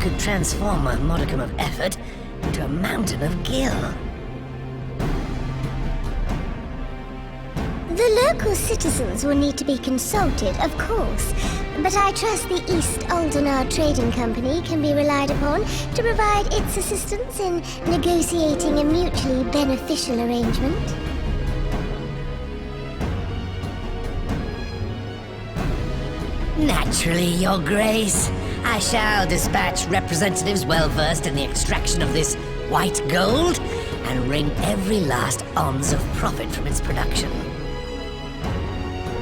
could transform a modicum of effort into a mountain of gil. The local citizens will need to be consulted, of course, but I trust the East Aldenar Trading Company can be relied upon to provide its assistance in negotiating a mutually beneficial arrangement. Naturally, Your Grace. I shall dispatch representatives well-versed in the extraction of this white gold and wring every last ounce of profit from its production.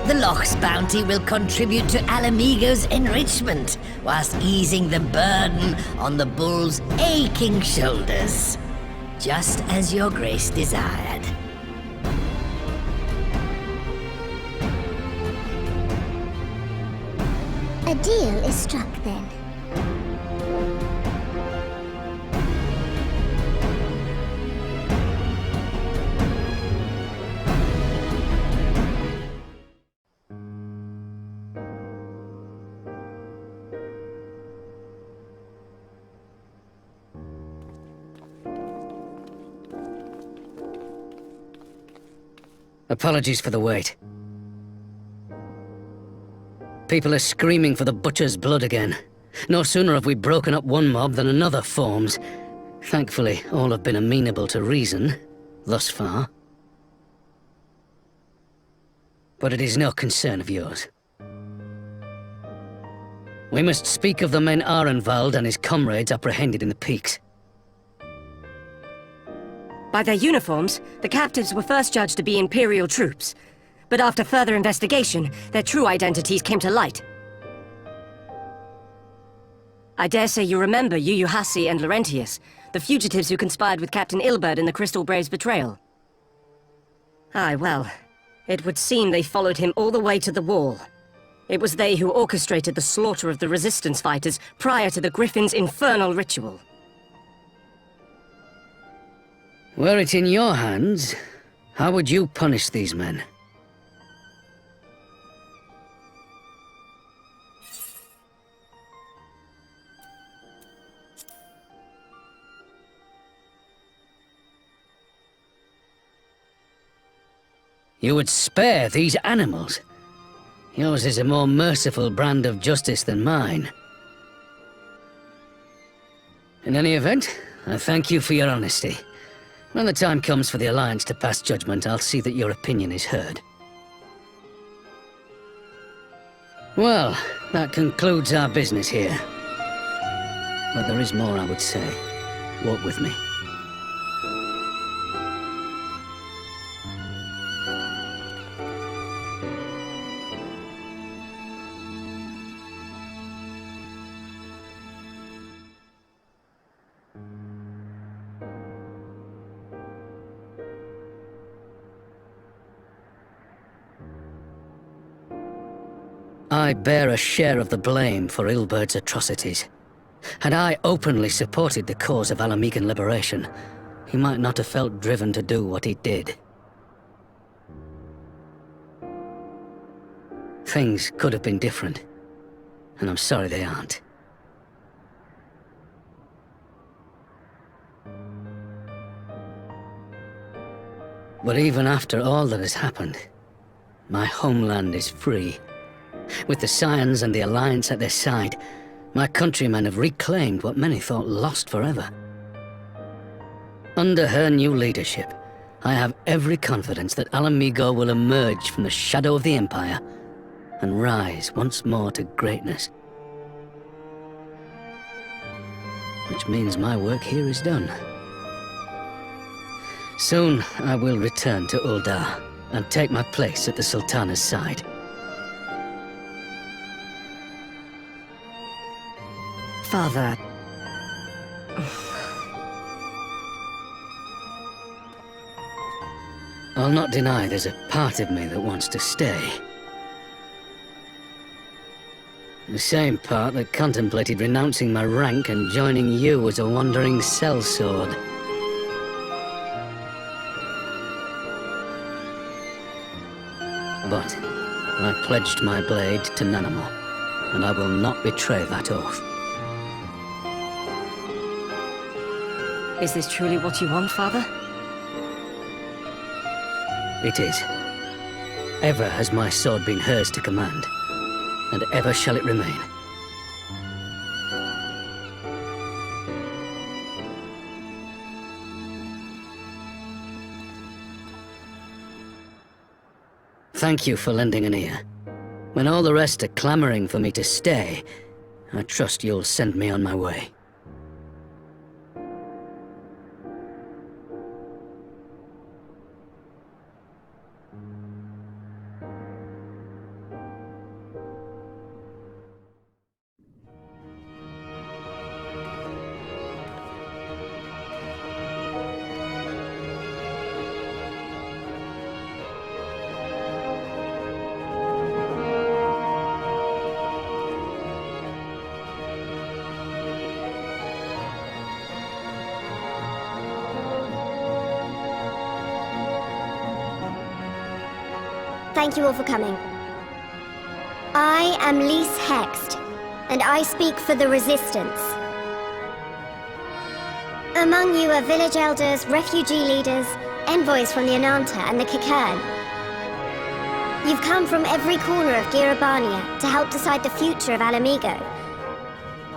The Loch's bounty will contribute to Alamigo's enrichment, whilst easing the burden on the bull's aching shoulders. Just as Your Grace desired. A deal is struck, then. Apologies for the wait. People are screaming for the butcher's blood again. No sooner have we broken up one mob than another forms. Thankfully, all have been amenable to reason, thus far. But it is no concern of yours. We must speak of the men Arenvald and his comrades apprehended in the peaks. By their uniforms, the captives were first judged to be Imperial troops. But after further investigation, their true identities came to light. I dare say you remember Yuyuhasi and Laurentius, the fugitives who conspired with Captain Ilberd in the Crystal Brave's betrayal. Aye, well, it would seem they followed him all the way to the wall. It was they who orchestrated the slaughter of the Resistance fighters prior to the Griffin's infernal ritual. Were it in your hands, how would you punish these men? You would spare these animals. Yours is a more merciful brand of justice than mine. In any event, I thank you for your honesty. When the time comes for the Alliance to pass judgment, I'll see that your opinion is heard. Well, that concludes our business here. But there is more I would say. Walk with me. I bear a share of the blame for Ilberd's atrocities. Had I openly supported the cause of Alamigan liberation, he might not have felt driven to do what he did. Things could have been different, and I'm sorry they aren't. But even after all that has happened, my homeland is free. With the Scions and the Alliance at their side, my countrymen have reclaimed what many thought lost forever. Under her new leadership, I have every confidence that Alamigo will emerge from the shadow of the Empire and rise once more to greatness. Which means my work here is done. Soon I will return to Uldar and take my place at the Sultana's side. Father... I'll not deny there's a part of me that wants to stay. The same part that contemplated renouncing my rank and joining you as a wandering sellsword. But I pledged my blade to Nanamo, and I will not betray that oath. Is this truly what you want, Father? It is. Ever has my sword been hers to command, and ever shall it remain. Thank you for lending an ear. When all the rest are clamoring for me to stay, I trust you'll send me on my way. Thank you all for coming. I am Lise Hext, and I speak for the Resistance. Among you are village elders, refugee leaders, envoys from the Ananta and the Kikern. You've come from every corner of Girabania to help decide the future of Alamigo.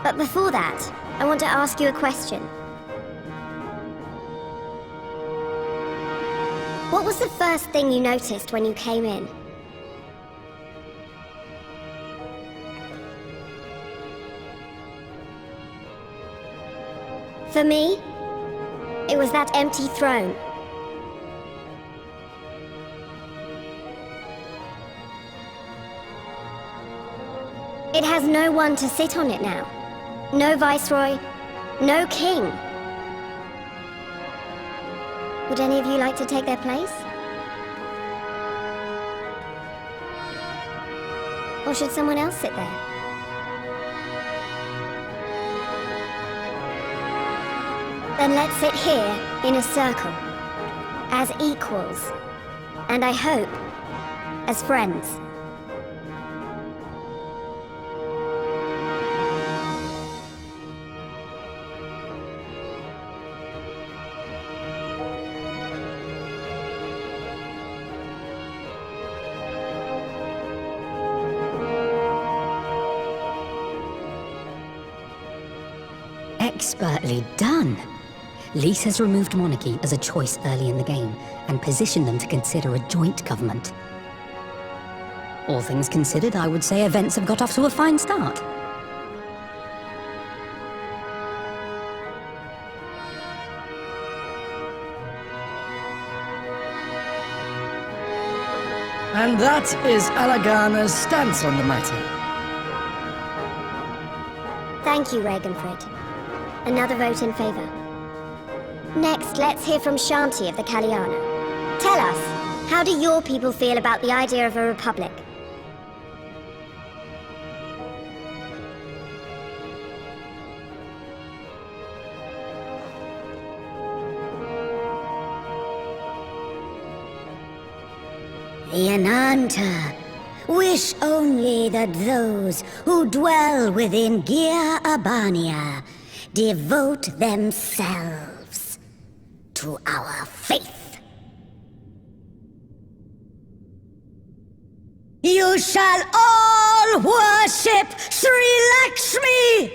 But before that, I want to ask you a question. What was the first thing you noticed when you came in? For me, it was that empty throne. It has no one to sit on it now. No viceroy, no king. Would any of you like to take their place? Or should someone else sit there? Then let's sit here in a circle, as equals, and I hope, as friends. Expertly done. Lise has removed monarchy as a choice early in the game, and positioned them to consider a joint government. All things considered, I would say events have got off to a fine start. And that is Alagana's stance on the matter. Thank you, Ragenfrid. Another vote in favor. Next, let's hear from Shanti of the Kalyana. Tell us, how do your people feel about the idea of a republic? The Ananta wish only that those who dwell within Gir Abania devote themselves to our faith. You shall all worship Sri Lakshmi!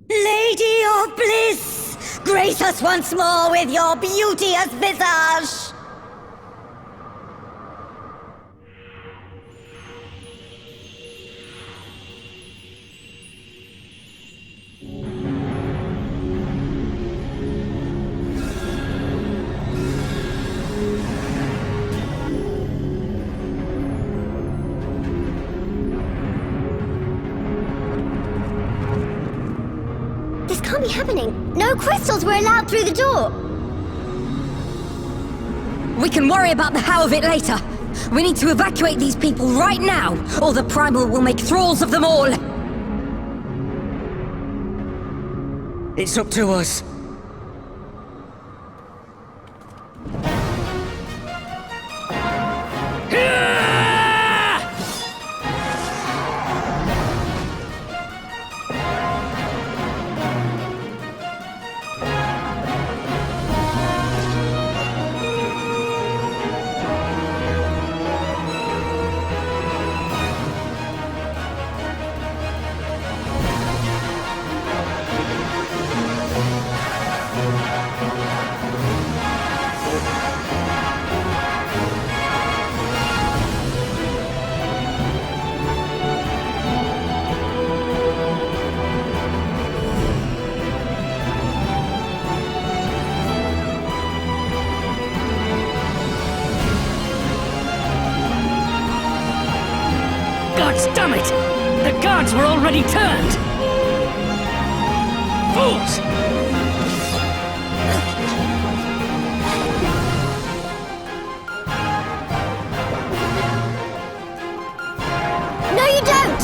Lady of Bliss, grace us once more with your beauteous visage! Can't be happening. No crystals were allowed through the door. We can worry about the how of it later. We need to evacuate these people right now, or the Primal will make thralls of them all. It's up to us. gods damn it! The guards were already turned! Fools! No, you don't!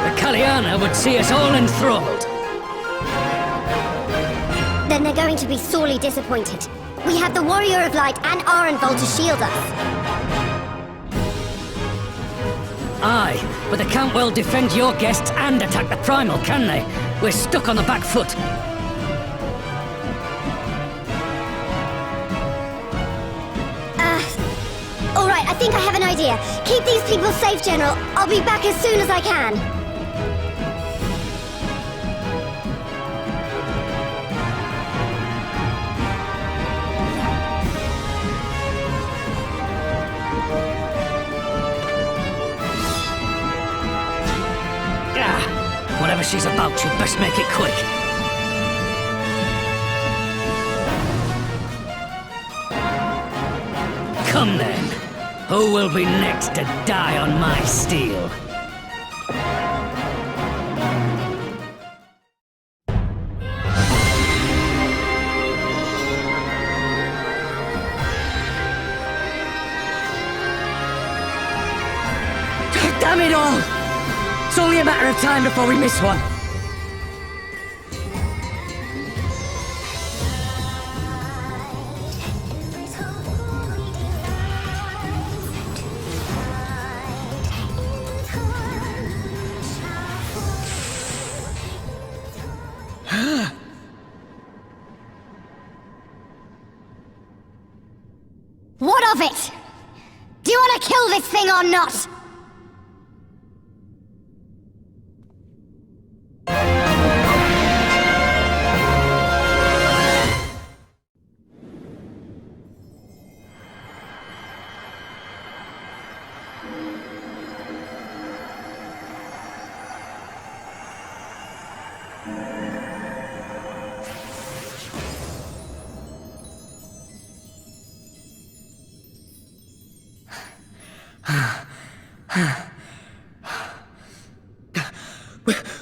The Kaliana would see us all enthralled. Then they're going to be sorely disappointed. We have the Warrior of Light and Arenvald to shield us. Aye, but they can't well defend your guests and attack the Primal, can they? We're stuck on the back foot. All right, I think I have an idea. Keep these people safe, General. I'll be back as soon as I can. Whatever she's about, she'd best make it quick. Come then. Who will be next to die on my steel? Damn it all! It's only a matter of time before we miss one. What of it? Do you want to kill this thing or not?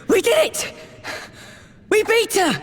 We did it! We beat her!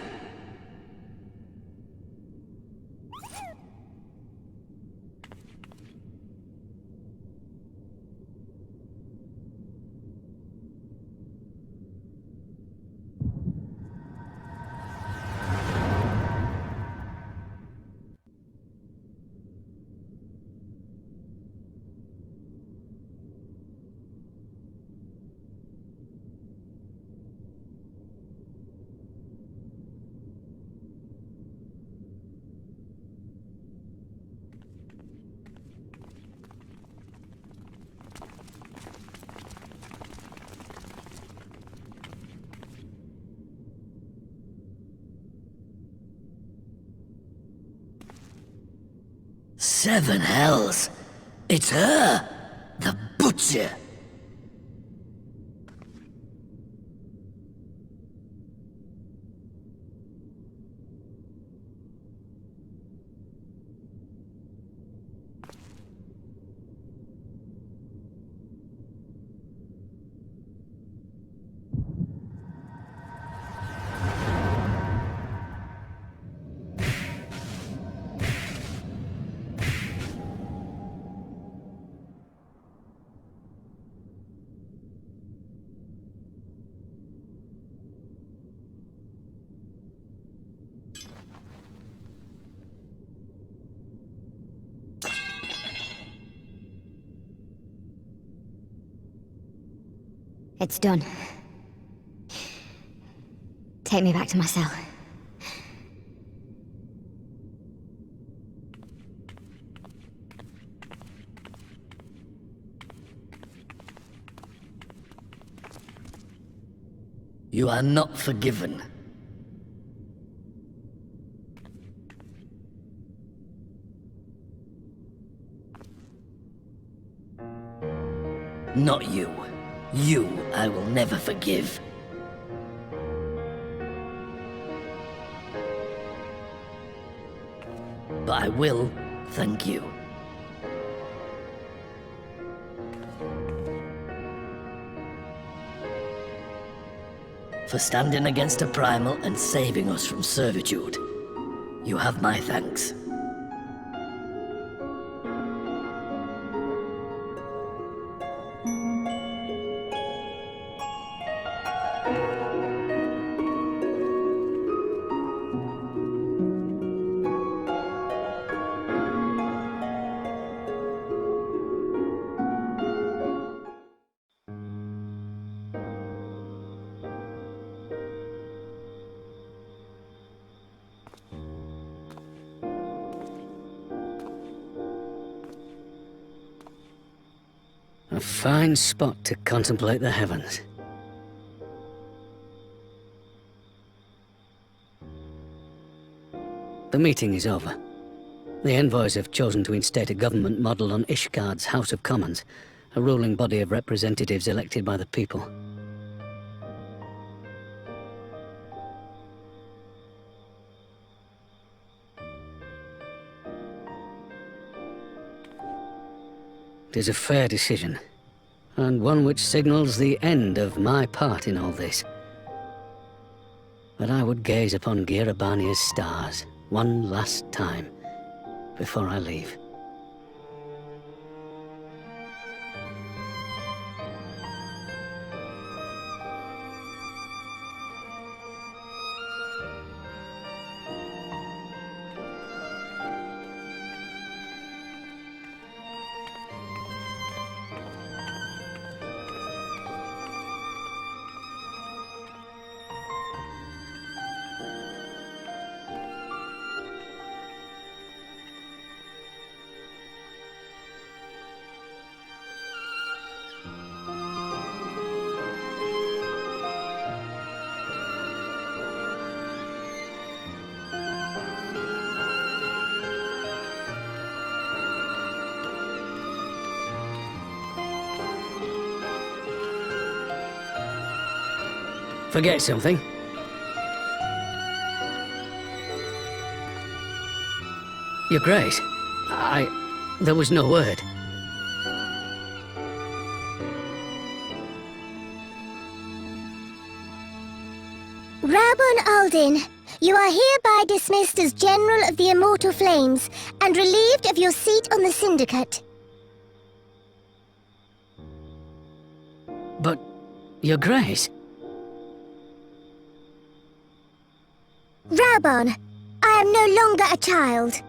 Seven hells! It's her! The Butcher! It's done. Take me back to my cell. You are not forgiven. Not you. You I will never forgive. But I will thank you. for standing against a primal and saving us from servitude. You have my thanks. A fine spot to contemplate the heavens. The meeting is over. The envoys have chosen to instate a government modelled on Ishgard's House of Commons, a ruling body of representatives elected by the people. It is a fair decision, and one which signals the end of my part in all this. But I would gaze upon Girabania's stars one last time before I leave. Forget something? Your Grace, there was no word. Rabun Aldin, you are hereby dismissed as General of the Immortal Flames and relieved of your seat on the Syndicate. But, Your Grace... Rabon, I am no longer a child.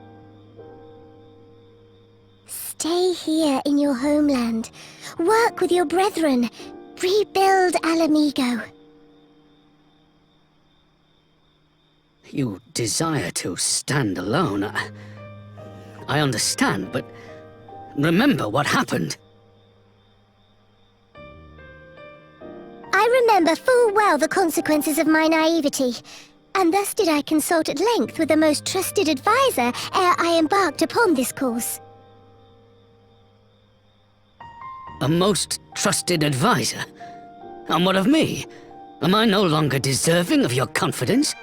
Stay here in your homeland. Work with your brethren. Rebuild Alamigo. You desire to stand alone. I understand, but remember what happened. I remember full well the consequences of my naivety, and thus did I consult at length with the most trusted advisor ere I embarked upon this course. A most trusted advisor? And what of me? Am I no longer deserving of your confidence?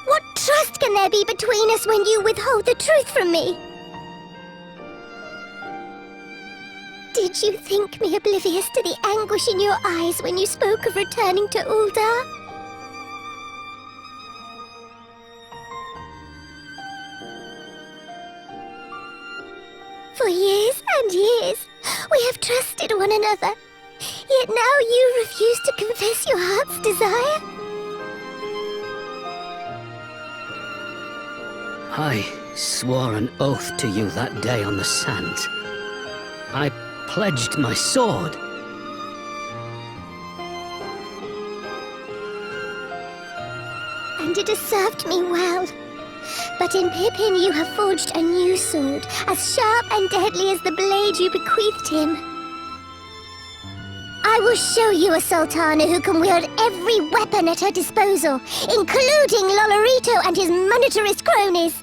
What trust can there be between us when you withhold the truth from me? Did you think me oblivious to the anguish in your eyes when you spoke of returning to Uldar? For years and years, we have trusted one another. Yet now you refuse to confess your heart's desire? I swore an oath to you that day on the sands. I pledged my sword. And it has served me well. But in Pippin you have forged a new sword, as sharp and deadly as the blade you bequeathed him. I will show you a Sultana who can wield every weapon at her disposal, including Lolorito and his monetarist cronies.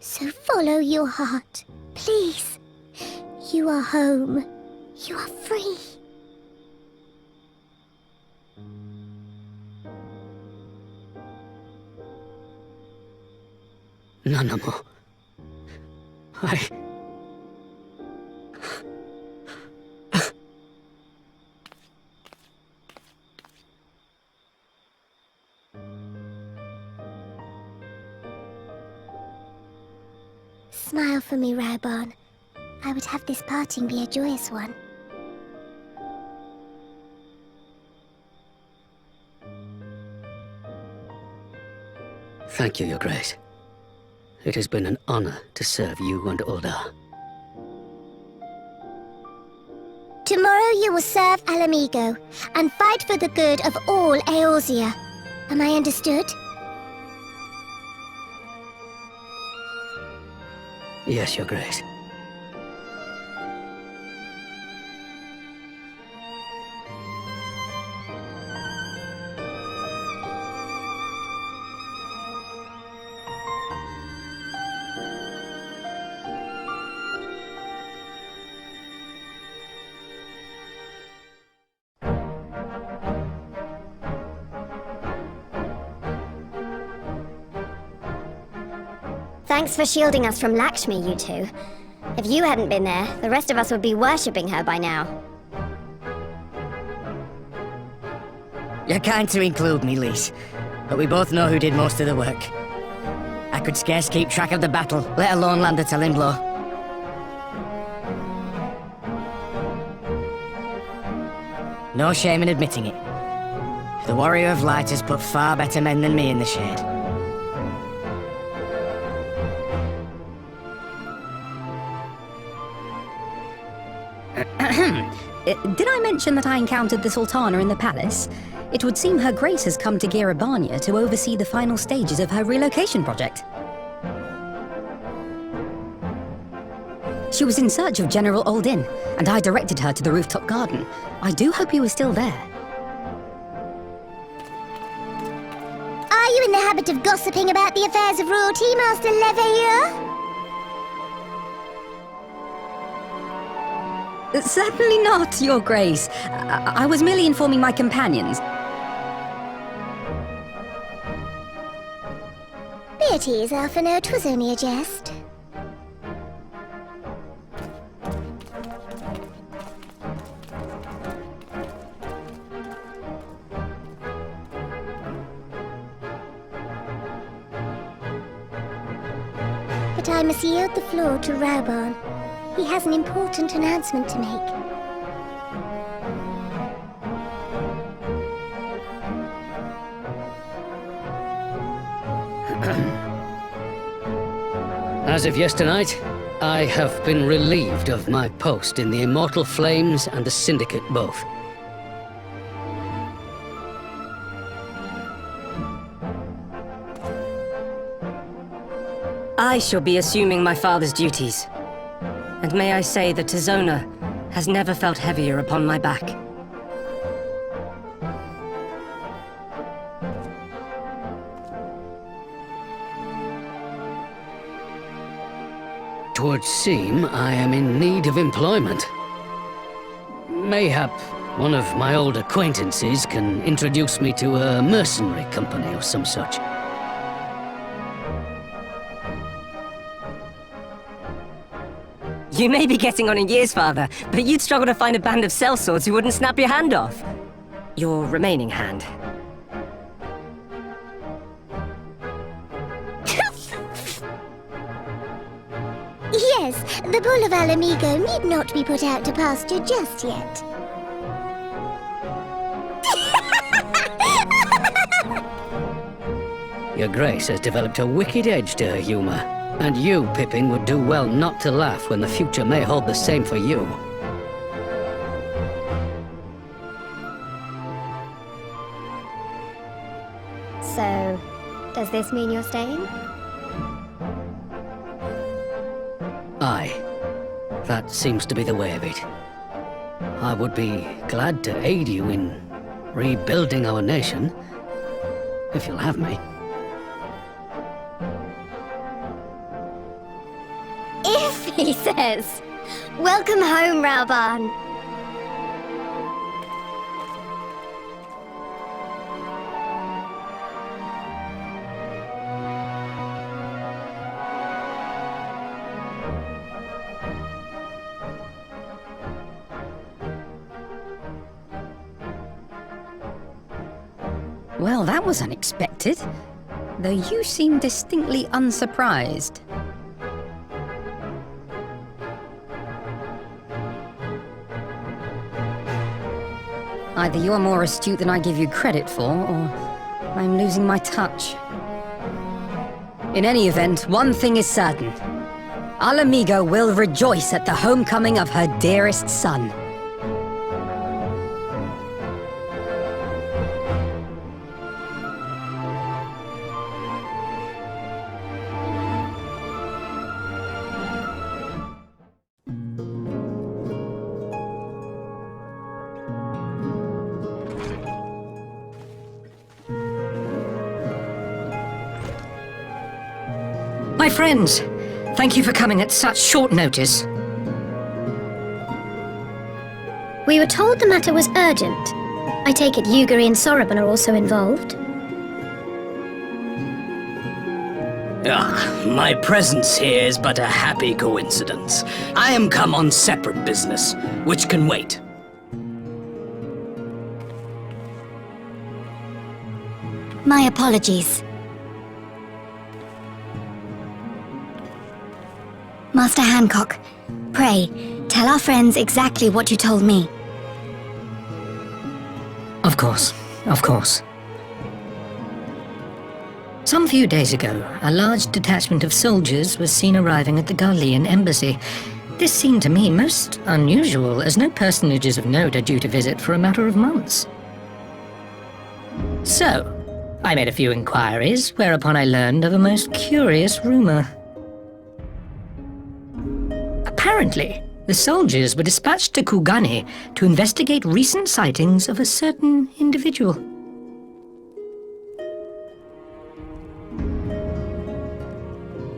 So follow your heart, please. You are home. You are free. None no more. Smile for me, Raubarn. I would have this parting be a joyous one. Thank you, Your Grace. It has been an honor to serve you and Uldar. Tomorrow you will serve Alamigo and fight for the good of all Eorzea. Am I understood? Yes, Your Grace. Thanks for shielding us from Lakshmi, you two. If you hadn't been there, the rest of us would be worshipping her by now. You're kind to include me, Lise, but we both know who did most of the work. I could scarce keep track of the battle, let alone land a telling blow. No shame in admitting it. The Warrior of Light has put far better men than me in the shade. Did I mention that I encountered the Sultana in the palace? It would seem Her Grace has come to Girabania to oversee the final stages of her relocation project. She was in search of General Oldin, and I directed her to the rooftop garden. I do hope he was still there. Are you in the habit of gossiping about the affairs of royalty, Master Leveilleur? Certainly not, Your Grace. I was merely informing my companions. Be at ease, Alphino. 'Twas only a jest. But I must yield the floor to Raubarn. He has an important announcement to make. As of yesternight, I have been relieved of my post in the Immortal Flames and the Syndicate both. I shall be assuming my father's duties. And may I say that Tizona has never felt heavier upon my back. Twould seem I am in need of employment. Mayhap one of my old acquaintances can introduce me to a mercenary company or some such. You may be getting on in years, father, but you'd struggle to find a band of sellswords who wouldn't snap your hand off. Your remaining hand. Yes, the bull of Alamigo need not be put out to pasture just yet. Your Grace has developed a wicked edge to her humor. And you, Pippin, would do well not to laugh when the future may hold the same for you. So, does this mean you're staying? Aye. That seems to be the way of it. I would be glad to aid you in rebuilding our nation, if you'll have me. If he says. Welcome home, Raubarn. Well, that was unexpected. Though you seem distinctly unsurprised. Either you're more astute than I give you credit for, or I'm losing my touch. In any event, one thing is certain. Alamigo will rejoice at the homecoming of her dearest son. My friends, thank you for coming at such short notice. We were told the matter was urgent. I take it Yugiri and Soroban are also involved. My presence here is but a happy coincidence. I am come on separate business, which can wait. My apologies. Master Hancock, pray, tell our friends exactly what you told me. Of course, of course. Some few days ago, a large detachment of soldiers was seen arriving at the Garlean embassy. This seemed to me most unusual, as no personages of note are due to visit for a matter of months. So, I made a few inquiries, whereupon I learned of a most curious rumor. Apparently, the soldiers were dispatched to Kugane to investigate recent sightings of a certain individual.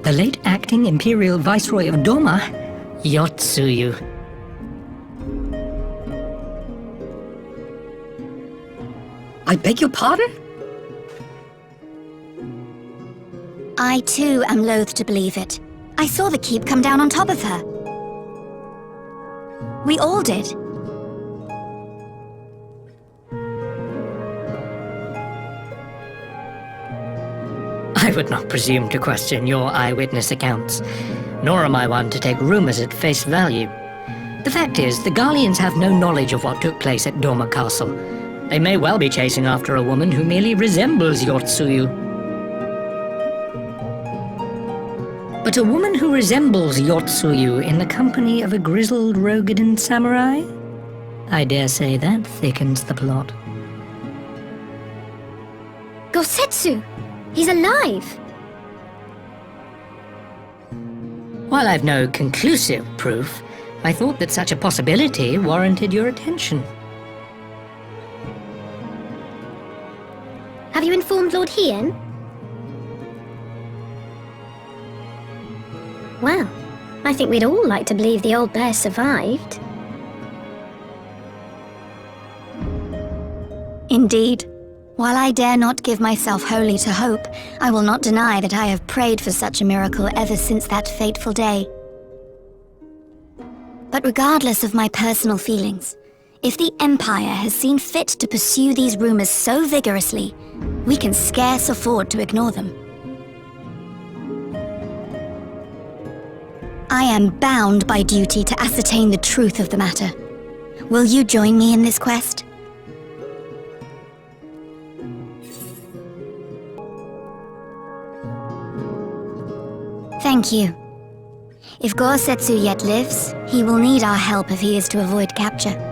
The late acting Imperial Viceroy of Doma, Yotsuyu. I beg your pardon? I too am loath to believe it. I saw the keep come down on top of her. We all did. I would not presume to question your eyewitness accounts, nor am I one to take rumors at face value. The fact is, the Garleans have no knowledge of what took place at Doma Castle. They may well be chasing after a woman who merely resembles Yotsuyu. But a woman who resembles Yotsuyu in the company of a grizzled Rogadan samurai? I dare say that thickens the plot. Gosetsu! He's alive! While I've no conclusive proof, I thought that such a possibility warranted your attention. Have you informed Lord Hien? Well, I think we'd all like to believe the old bear survived. Indeed. While I dare not give myself wholly to hope, I will not deny that I have prayed for such a miracle ever since that fateful day. But regardless of my personal feelings, if the Empire has seen fit to pursue these rumors so vigorously, we can scarce afford to ignore them. I am bound by duty to ascertain the truth of the matter. Will you join me in this quest? Thank you. If Gosetsu yet lives, he will need our help if he is to avoid capture.